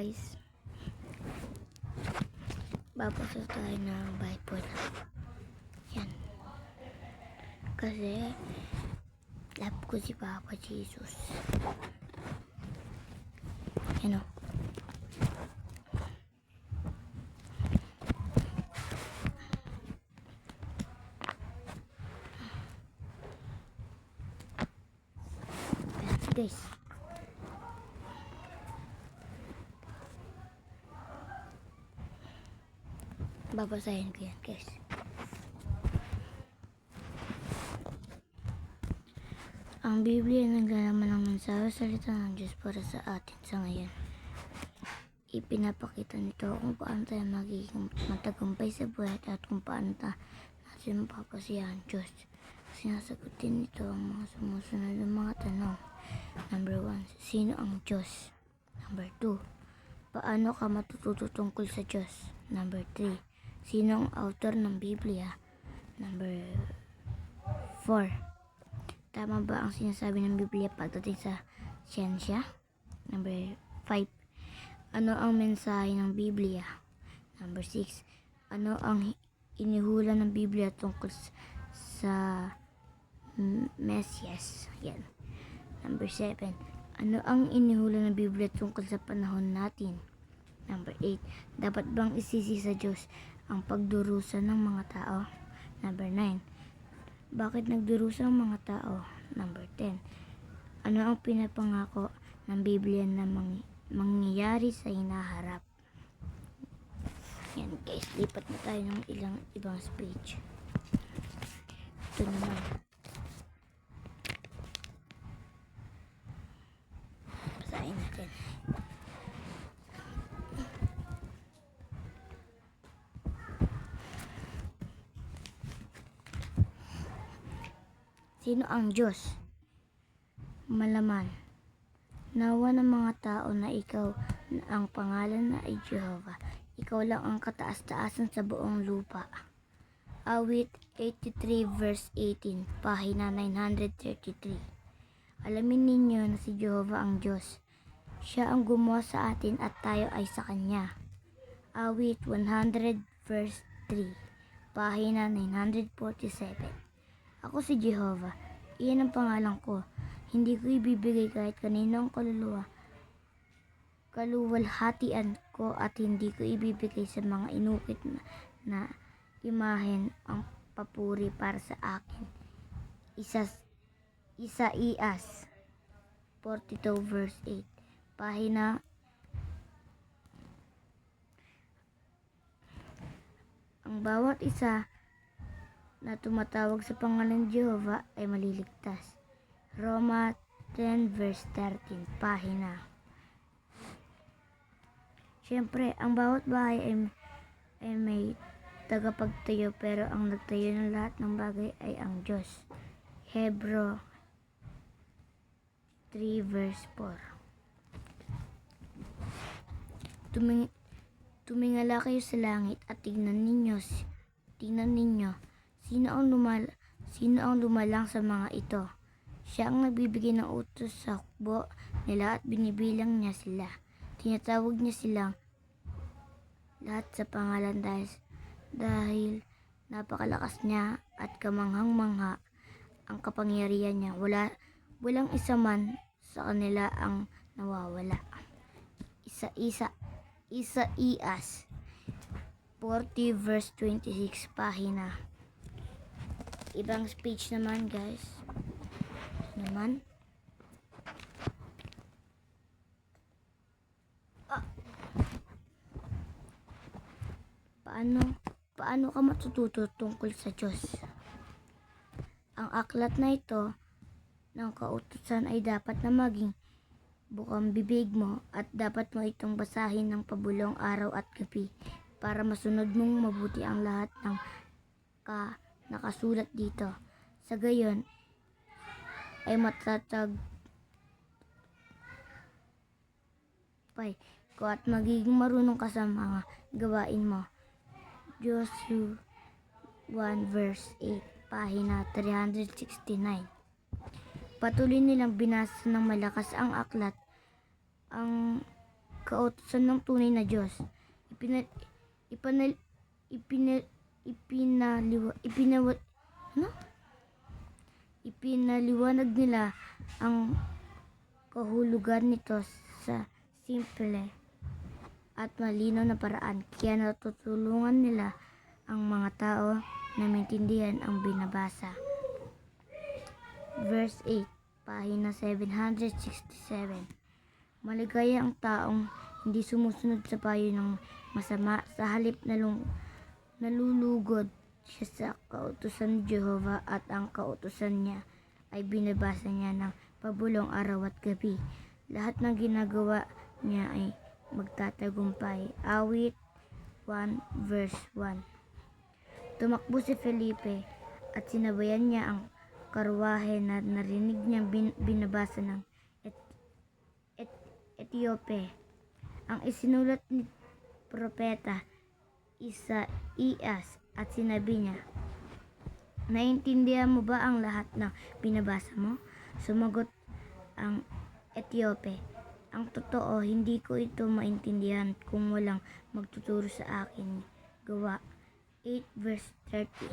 guys, babasa tayo ng Bible. Yan. Kasi love ko si Papa Jesus. Yan o. Guys, babasahin ko yan guys. Ang Biblia naglalaman ng mensahe salita ng Diyos para sa atin sa ngayon. Ipinapakita nito kung paano tayo magiging matagumpay sa buhay at kung paano natin mapapasiyahan Diyos. Sinasagot din nito ang mga sumusunod ng mga tanong. Number 1, sino ang Diyos? Number 2, paano ka matututo tungkol sa Diyos? Number 3, sino ang author ng Biblia? Number 4, tama ba ang sinasabi ng Biblia pagdating sa siyensya? Number 5, ano ang mensahe ng Biblia? Number 6, ano ang inihula ng Biblia tungkol sa Mesiyas? Yan. Number 7, ano ang inihula ng Biblia tungkol sa panahon natin? Number 8, dapat bang isisi sa Diyos ang pagdurusa ng mga tao? Number 9, bakit nagdurusa ang mga tao? Number 10, ano ang pinapangako ng Biblia na mangyayari sa hinaharap? Yan guys, lipat na tayo ng ibang speech. Ito naman. Basahin natin. Sino ang Diyos? Malaman. Nawa ng mga tao na ikaw na ang pangalan na ay Jehovah. Ikaw lang ang kataas-taasan sa buong lupa. Awit 83 verse 18, pahina 933. Alamin ninyo na si Jehovah ang Diyos. Siya ang gumawa sa atin at tayo ay sa Kanya. Awit 100 verse 3, pahina 947. Ako si Jehovah, iyan ang pangalan ko. Hindi ko ibibigay kahit kaninong kaluwalhatian ko at hindi ko ibibigay sa mga inukit na imahen ang papuri para sa akin. Isaías 42 verse 8, pahina ang bawat isa na tumatawag sa pangalan ng Jehovah ay maliligtas. Roma 10 verse 13, pahina. Siyempre, ang bawat bahay ay may tagapagtayo, pero ang nagtayo ng lahat ng bagay ay ang Diyos. Hebro 3 verse 4. Tumingala kayo sa langit at tingnan ninyo sino ang lumalang sa mga ito. Siya ang nagbibigay ng utos sa hukbo nila at binibilang niya sila. Tinatawag niya silang lahat sa pangalan dahil napakalakas niya at kamanghang-mangha ang kapangyarihan niya. Walang isa man sa kanila ang nawawala. Isaías 40 verse 26, pahina. Ibang speech naman guys. Paano ka matututo tungkol sa Diyos? Ang aklat na ito ng kautusan ay dapat na maging bukang bibig mo at dapat mo itong basahin ng pabulong araw at gabi para masunod mong mabuti ang lahat ng nakasulat dito. Sa gayon ay matatagpay ko at magiging marunong ka sa mga gawain mo. Joshua 1 verse 8, pahina 369. Patuloy nilang binasa ng malakas ang aklat. Ang kautusan ng tunay na Diyos. Ipina, ipanal, ipina, ano? Ipinaliwanag nila ang kahulugan nito sa simple at malinaw na paraan, kaya natutulungan nila ang mga tao na maintindihan ang binabasa. Verse 8, pahina 767. Maligaya ang taong hindi sumusunod sa payo ng masama, sa halip na nalulugod siya sa kautusan ni Jehovah at ang kautusan niya ay binabasa niya ng pabulong araw at gabi. Lahat ng ginagawa niya ay magtatagumpay. Awit 1 verse 1. Tumakbo si Felipe at sinabayan niya ang karwahe na narinig niyang binabasa ng Etiope. Ang isinulat ni Propeta Isaías at sinabi niya, "Naintindihan mo ba ang lahat ng binabasa mo?" Sumagot ang Etiope, "Ang totoo, hindi ko ito maintindihan kung walang magtuturo sa akin." Gawa 8 verse 30.